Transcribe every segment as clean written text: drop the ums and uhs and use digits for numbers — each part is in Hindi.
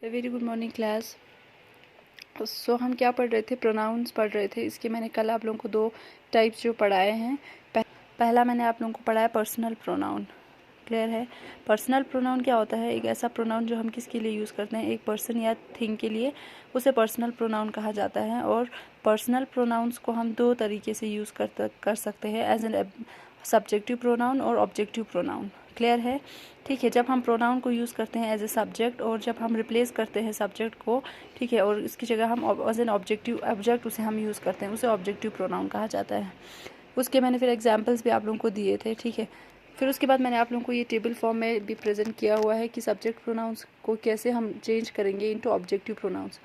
Very good morning class. So हम क्या पढ़ रहे थे, प्रोनाउंस पढ़ रहे थे। इसके मैंने कल आप लोगों को दो टाइप्स जो पढ़ाए हैं। पहला मैंने आप लोगों को पढ़ाया पर्सनल प्रोनाउन। क्लियर है? पर्सनल प्रोनाउन क्या होता है? एक ऐसा प्रोनाउन जो हम किसके लिए यूज़ करते हैं, एक पर्सन या थिंग के लिए, उसे पर्सनल प्रोनाउन कहा जाता है। और पर्सनल प्रोनाउंस को हम दो तरीके से यूज़ कर सकते हैं, एज एन सब्जेक्टिव प्रोनाउन और ऑब्जेक्टिव प्रोनाउन। क्लियर है? ठीक है। जब हम प्रोनाउन को यूज़ करते हैं एज ए सब्जेक्ट, और जब हम रिप्लेस करते हैं सब्जेक्ट को, ठीक है, और इसकी जगह हम एज एन ऑब्जेक्ट उसे हम यूज़ करते हैं, उसे ऑब्जेक्टिव प्रोनाउन कहा जाता है। उसके मैंने फिर एग्जांपल्स भी आप लोगों को दिए थे। ठीक है। फिर उसके बाद मैंने आप लोगों को ये टेबल फॉर्म में भी प्रेजेंट किया हुआ है कि सब्जेक्ट प्रोनाउंस को कैसे हम चेंज करेंगे इनटू ऑब्जेक्टिव प्रोनाउंस।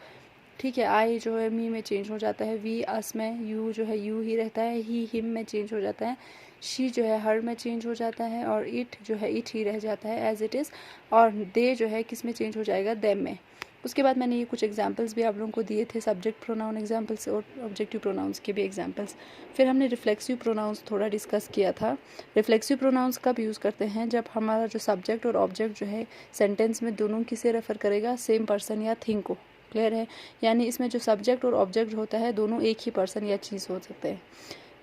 ठीक है। आई जो है मी में चेंज हो जाता है, वी अस में, यू जो है यू ही रहता है, ही हिम में चेंज हो जाता है, शी जो है हर में चेंज हो जाता है, और इट जो है इट ही रह जाता है एज इट इज़, और दे जो है किस में चेंज हो जाएगा, देम में। उसके बाद मैंने ये कुछ एग्जांपल्स भी आप लोगों को दिए थे, सब्जेक्ट प्रोनाउन एग्जांपल्स और ऑब्जेक्टिव प्रोनाउंस के भी एग्जांपल्स। फिर हमने रिफ्लेक्सिव प्रोनाउंस थोड़ा डिस्कस किया था। रिफ्लेक्सिव प्रोनाउंस कब यूज़ करते हैं? जब हमारा जो सब्जेक्ट और ऑब्जेक्ट जो है सेंटेंस में दोनों किसे रेफ़र करेगा, सेम पर्सन या थिंग को। क्लियर है? यानी इसमें जो सब्जेक्ट और ऑब्जेक्ट होता है दोनों एक ही पर्सन या चीज़ हो सकते हैं।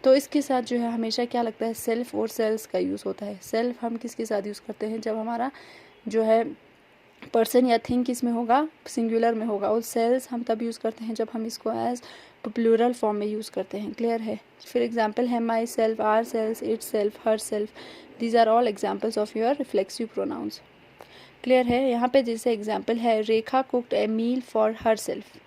तो इसके साथ जो है हमेशा क्या लगता है, सेल्फ और सेल्स का यूज़ होता है। सेल्फ हम किसके साथ यूज़ करते हैं? जब हमारा जो है पर्सन या थिंग किस में होगा, सिंगुलर में होगा। और सेल्स हम तब यूज़ करते हैं जब हम इसको एज प्लूरल फॉर्म में यूज़ करते हैं। क्लियर है? फिर एग्जाम्पल है myself, ourselves, itself, herself. These are all examples of your reflexive pronouns. Clear है? यहाँ पे जैसे एग्जाम्पल है, Rekha cooked a meal for herself.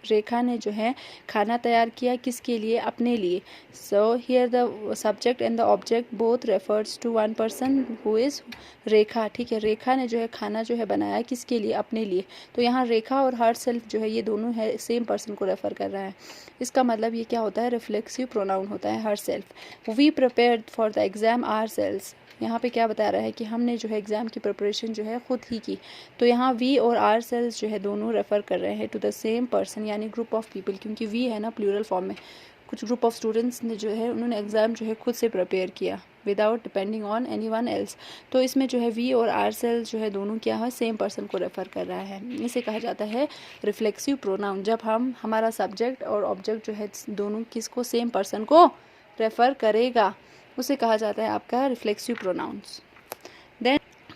Rekha ने जो है खाना तैयार किया, किसके लिए? अपने लिए। So here the subject and the object both refers to one person who is Rekha. ठीक है। रेखा ने जो है खाना जो है बनाया, किसके लिए? अपने लिए। तो यहाँ रेखा और हर सेल्फ जो है ये दोनों है सेम पर्सन को रेफ़र कर रहा है। इसका मतलब ये क्या होता है? रिफ्लेक्सिव प्रोनाउन होता है herself. We prepared for the exam ourselves. यहाँ पे क्या बता रहा है कि हमने जो है एग्ज़ाम की प्रिपरेशन जो है खुद ही की। तो यहाँ वी और आर सेल्स जो है दोनों रेफ़र कर रहे हैं टू द सेम पर्सन, यानी ग्रुप ऑफ पीपल, क्योंकि वी है ना प्लूरल फॉर्म में। कुछ ग्रुप ऑफ स्टूडेंट्स ने जो है उन्होंने एग्ज़ाम जो है खुद से प्रिपेयर किया without depending on any one else. तो इसमें जो है वी और आर सेल्स जो है दोनों क्या है, सेम पर्सन को रेफ़र कर रहा है। इसे कहा जाता है रिफ्लेक्सिव प्रोनाउन। जब हमारा सब्जेक्ट और ऑब्जेक्ट जो है दोनों किसको, सेम पर्सन को रेफ़र करेगा, उसे कहा जाता है आपका रिफ्लेक्सिव प्रोनाउंस।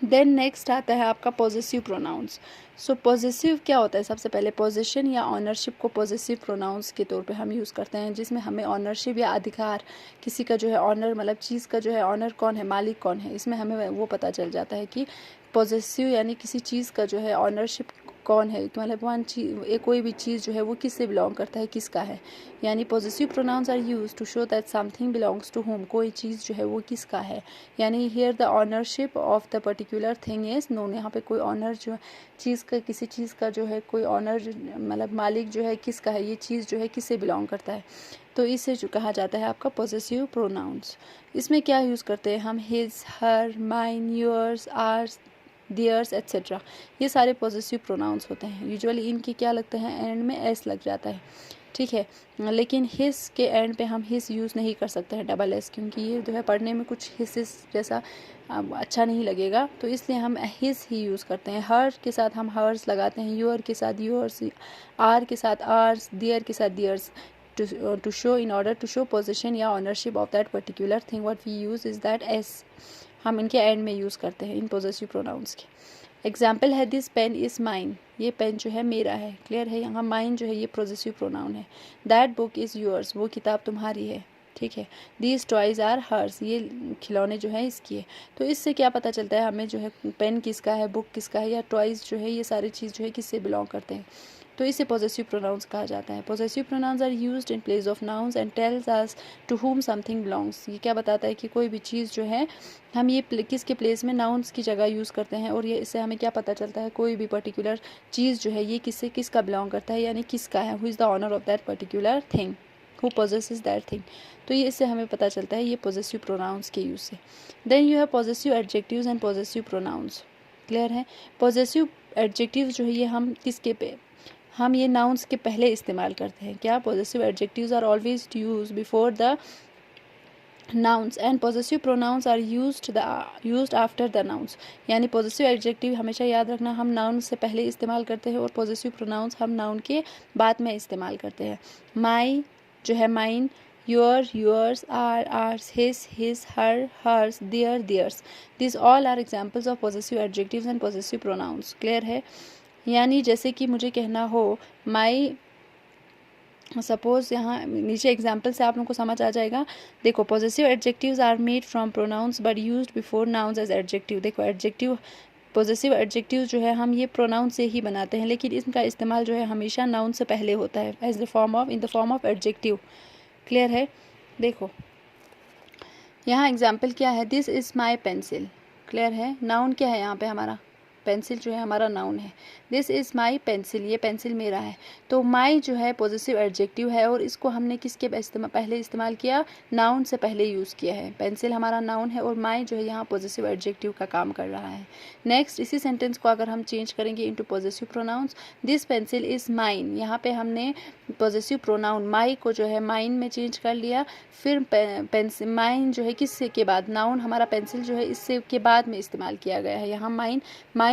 देन नेक्स्ट आता है आपका पॉजेसिव प्रोनाउंस। सो पॉजेसिव क्या होता है? सबसे पहले पोजीशन या ऑनरशिप को पॉजेसिव प्रोनाउंस के तौर पे हम यूज़ करते हैं, जिसमें हमें ऑनरशिप या अधिकार, किसी का जो है ऑनर, मतलब चीज़ का जो है ऑनर कौन है, मालिक कौन है, इसमें हमें वो पता चल जाता है कि पॉजेसिव यानी किसी चीज़ का जो है ऑनरशिप कौन है, तो मतलब वन चीज़, कोई भी चीज़ जो है वो किससे बिलोंग करता है, किसका है। यानी possessive pronouns are use to show that something belongs to whom, कोई चीज़ जो है वो किसका है। यानी here the ownership of the particular thing is known. यहाँ पे कोई ऑनर जो चीज़ का, किसी चीज़ का जो है कोई ऑनर, मतलब मालिक जो है किसका है, ये चीज़ जो है किससे बिलोंग करता है। तो इसे जो कहा जाता है आपका पॉजेसिव प्रोनाउंस। इसमें क्या यूज़ करते हैं हम? His, her, mine, yours, ours, theirs etcetera, ये सारे पॉजेसिव प्रोनाउंस होते हैं। यूजुअली इनके क्या लगते हैं, एंड में एस लग जाता है। ठीक है। लेकिन हिस के एंड पे हम हिस यूज़ नहीं कर सकते हैं, डबल एस, क्योंकि ये जो है पढ़ने में कुछ हिस जैसा अच्छा नहीं लगेगा, तो इसलिए हम हिस ही यूज़ करते हैं। हर के साथ हम हर्स लगाते हैं, योर के साथ योर्स, आर के साथ आर्स, दियर के साथ theirs, to show, in order to show position या ownership of that particular thing, what we use is that S, हम इनके एंड में यूज़ करते हैं इन पॉजेसिव प्रोनाउंस के। एग्जाम्पल है, दिस पेन इज़ माइन, ये पेन जो है मेरा है। क्लियर है? यहाँ माइन जो है ये पॉजेसिव प्रोनाउन है। दैट बुक इज़ योर्स, वो किताब तुम्हारी है। ठीक है। दीज टॉयज़ आर हर्स, ये खिलौने जो है इसकी है। तो इससे क्या पता चलता है हमें जो है पेन किसका है, बुक किसका है, या टॉयज़ जो है ये सारी चीज़ जो है किससे बिलोंग करते हैं। तो इसे पॉजेसिव प्रोनाउंस कहा जाता है। Possessive pronouns are used in place of nouns and tells us to whom something belongs. ये क्या बताता है कि कोई भी चीज़ जो है हम ये किसके प्लेस में, नाउन्स की जगह यूज़ करते हैं, और ये इससे हमें क्या पता चलता है, कोई भी पर्टिकुलर चीज़ जो है ये किससे, किसका बिलोंग करता है, यानी किसका है, who is the owner of that particular thing, who possesses that thing. तो ये इससे हमें पता चलता है ये पॉजेसिव प्रोनाउंस के यूज़ से। Then you have possessive adjectives and possessive pronouns. Clear है? पॉजेसिव एडजेक्टिव्स जो है ये हम किसके पे, हम ये नाउन्स के पहले इस्तेमाल करते हैं। क्या? Possessive adjectives are always use before the nouns and possessive pronouns are used after the nouns। यानी possessive adjective हमेशा याद रखना हम noun से पहले इस्तेमाल करते हैं और possessive pronouns हम noun के बाद में इस्तेमाल करते हैं। my जो है mine, your, yours, our, ours, his, her, hers, their, theirs, these all are examples of possessive adjectives and possessive pronouns। Clear है? यानी जैसे कि मुझे कहना हो my, सपोज यहाँ नीचे एग्जाम्पल से आप लोगों को समझ आ जाएगा। देखो positive adjectives are made from pronouns but used before nouns as adjective. देखो एडजेक्टिव पॉजिटिव एडजेक्टिव जो है हम ये प्रोनाउन से ही बनाते हैं, लेकिन इनका इस्तेमाल जो है हमेशा नाउन से पहले होता है as the form of in the form of adjective. Clear है? देखो यहाँ एग्जाम्पल क्या है, this is my pencil. Clear है? नाउन क्या है यहाँ पे हमारा, पेंसिल जो है हमारा नाउन है। दिस इज़ माई पेंसिल, ये पेंसिल मेरा है। तो माई जो है पॉजिटिव एडजेक्टिव है और इसको हमने किसके पहले इस्तेमाल किया, नाउन से पहले यूज़ किया है। पेंसिल हमारा नाउन है और माई जो है यहाँ पॉजिटिव एडजेक्टिव का काम कर रहा है। नेक्स्ट इसी सेंटेंस को अगर हम चेंज करेंगे into positive pronouns, this pencil is mine. यहाँ पे हमने पॉजिटिव प्रोनाउन माई को जो है माइन में चेंज कर लिया। फिर पेंसिल माइन जो है किससे के बाद, नाउन हमारा पेंसिल जो है इससे के बाद में इस्तेमाल किया गया है। यहाँ माइन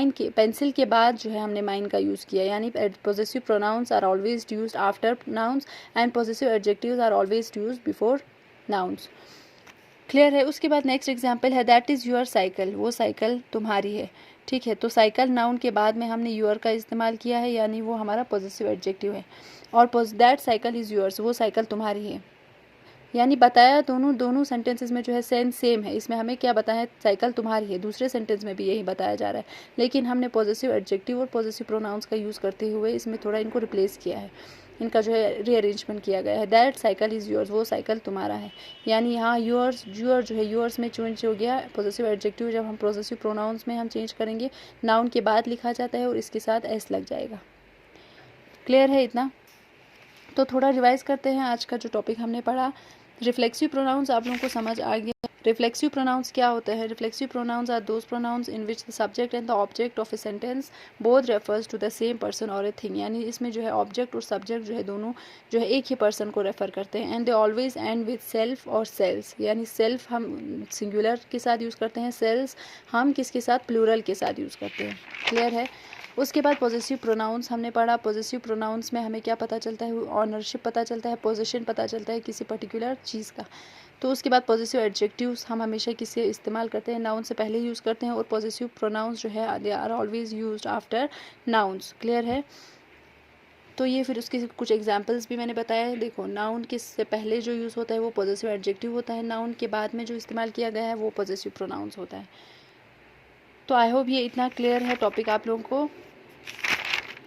के पेंसिल के बाद जो है हमने माइन का यूज़ किया। यानी positive pronouns are always used after nouns and positive adjectives are always used before nouns. Clear है? उसके बाद नेक्स्ट एग्जांपल है दैट इज़ योर साइकिल, वो साइकिल तुम्हारी है। ठीक है, तो साइकिल नाउन के बाद में हमने योर का इस्तेमाल किया है, यानी वो हमारा पॉजिटिव एडजेक्टिव है। और दैट साइकिल इज़ योर्स, वो साइकिल तुम्हारी है। यानी बताया दोनों सेंटेंसेस में जो है सेम है। इसमें हमें क्या बताया, साइकिल तुम्हारी है। दूसरे सेंटेंस में भी यही बताया जा रहा है, लेकिन हमने पॉजिटिव एडजेक्टिव और पॉजिटिव प्रोनाउंस का यूज़ करते हुए इसमें थोड़ा इनको रिप्लेस किया है, इनका जो है रीअरेंजमेंट किया गया है। दैट साइकिल इज़ योर्स, वो साइकिल तुम्हारा है। यानी यहाँ योर जो है योर्स में चेंज हो गया पॉजिटिव एडजेक्टिव। जब हम पॉजिटिव प्रोनाउंस में हम चेंज करेंगे, नाउन के बाद लिखा जाता है और इसके साथ एस लग जाएगा। क्लियर है इतना? तो थोड़ा रिवाइज करते हैं आज का जो टॉपिक हमने पढ़ा। रिफ्लेक्सिव प्रोनाउंस आप लोगों को समझ आ गया। रिफ्लेक्सिव प्रोनाउंस क्या होते हैं? Reflexive pronouns are those pronouns in which the subject and the object of a sentence both refers to the same person और ए थिंग। यानी इसमें जो है ऑब्जेक्ट और सब्जेक्ट जो है दोनों जो है एक ही पर्सन को रेफर करते हैं। And they always and with self और सेल्स। यानी सेल्फ हम सिंगुलर के साथ यूज़ करते हैं, सेल्स हम किसके साथ, प्लूरल के साथ यूज़ करते हैं। क्लियर है? उसके बाद पॉजिटिव प्रोनाउंस हमने पढ़ा। पॉजिटिव प्रोनाउंस में हमें क्या पता चलता है, ऑनरशिप पता चलता है, पोजीशन पता चलता है किसी पर्टिकुलर चीज़ का। तो उसके बाद पॉजिटिव एडजेक्टिव्स हम हमेशा किसे इस्तेमाल करते हैं, नाउन से पहले यूज़ करते हैं। और पॉजिटिव प्रोनाउंस जो है they are always used after nouns. Clear है? तो ये फिर उसके कुछ एग्जांपल्स भी मैंने बताया है। देखो नाउन के से पहले जो यूज़ होता है वो पॉजिटिव एडजेक्टिव होता है, नाउन के बाद में जो इस्तेमाल किया गया है वो पॉजिटिव प्रोनाउंस होता है। तो आई होप ये इतना क्लियर है टॉपिक आप लोगों को।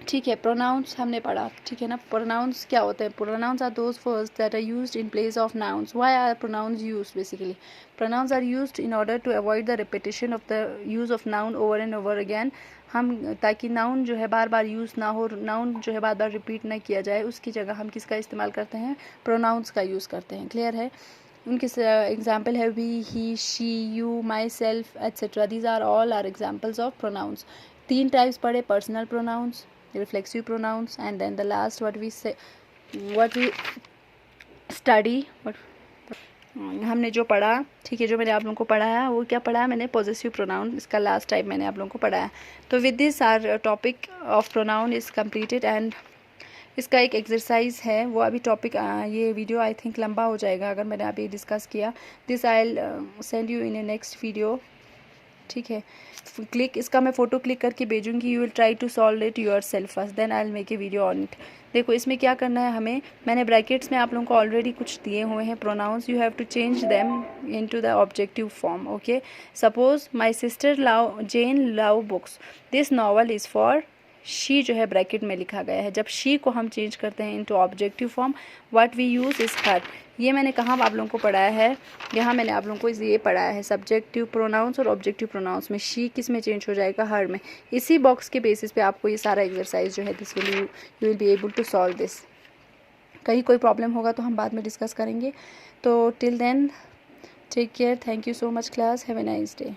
ठीक है, प्रोनाउंस हमने पढ़ा, ठीक है ना। प्रोनाउंस क्या होते हैं? Pronouns are those words that are used in place of nouns. Why are pronouns used? Basically pronouns are used in order to avoid the repetition of the use of noun over and over again. हम ताकि नाउन जो है बार बार यूज़ ना हो, नाउन जो है बार बार रिपीट ना किया जाए, उसकी जगह हम किसका इस्तेमाल करते हैं, प्रोनाउंस का यूज़ करते हैं। क्लियर है? उनके एग्जाम्पल है we, he, she, you, myself etcetera. These are all our examples of pronouns. 3 types पढ़े, personal pronouns, reflexive pronouns, and then the last what we study हमने जो पढ़ा, ठीक है, जो मैंने आप लोगों को पढ़ाया वो क्या पढ़ा है मैंने, पॉजिटिव प्रोनाउन। इसका लास्ट टाइप मैंने आप लोगों को पढ़ाया। तो with this our topic of pronoun is completed. And इसका एक एक्सरसाइज है, वो अभी टॉपिक ये वीडियो आई थिंक लंबा हो जाएगा अगर मैंने अभी डिस्कस किया। This I will send you in a next video. ठीक है, क्लिक इसका मैं फ़ोटो क्लिक करके भेजूंगी। You will try to solve it yourself first, then I will make a video on it. देखो इसमें क्या करना है हमें, मैंने ब्रैकेट्स में आप लोगों को ऑलरेडी कुछ दिए हुए हैं pronouns. You have to change them into the objective form. Okay, suppose my sister Jane love books, this novel is for she, जो है ब्रैकेट में लिखा गया है। जब शी को हम चेंज करते हैं into objective form, what we use is her. ये मैंने कहाँ आप लोगों को पढ़ाया है, यहाँ मैंने आप लोगों को ये पढ़ाया है सब्जेक्टिव प्रोनाउंस और ऑब्जेक्टिव प्रोनाउंस में। शी किस में चेंज हो जाएगा, हर में। इसी बॉक्स के बेसिस पे आपको ये सारा एक्सरसाइज जो है this will you will be able to solve this. कहीं कोई प्रॉब्लम होगा तो हम बाद में डिस्कस करेंगे। तो till then take care, thank you so much class, have a nice day.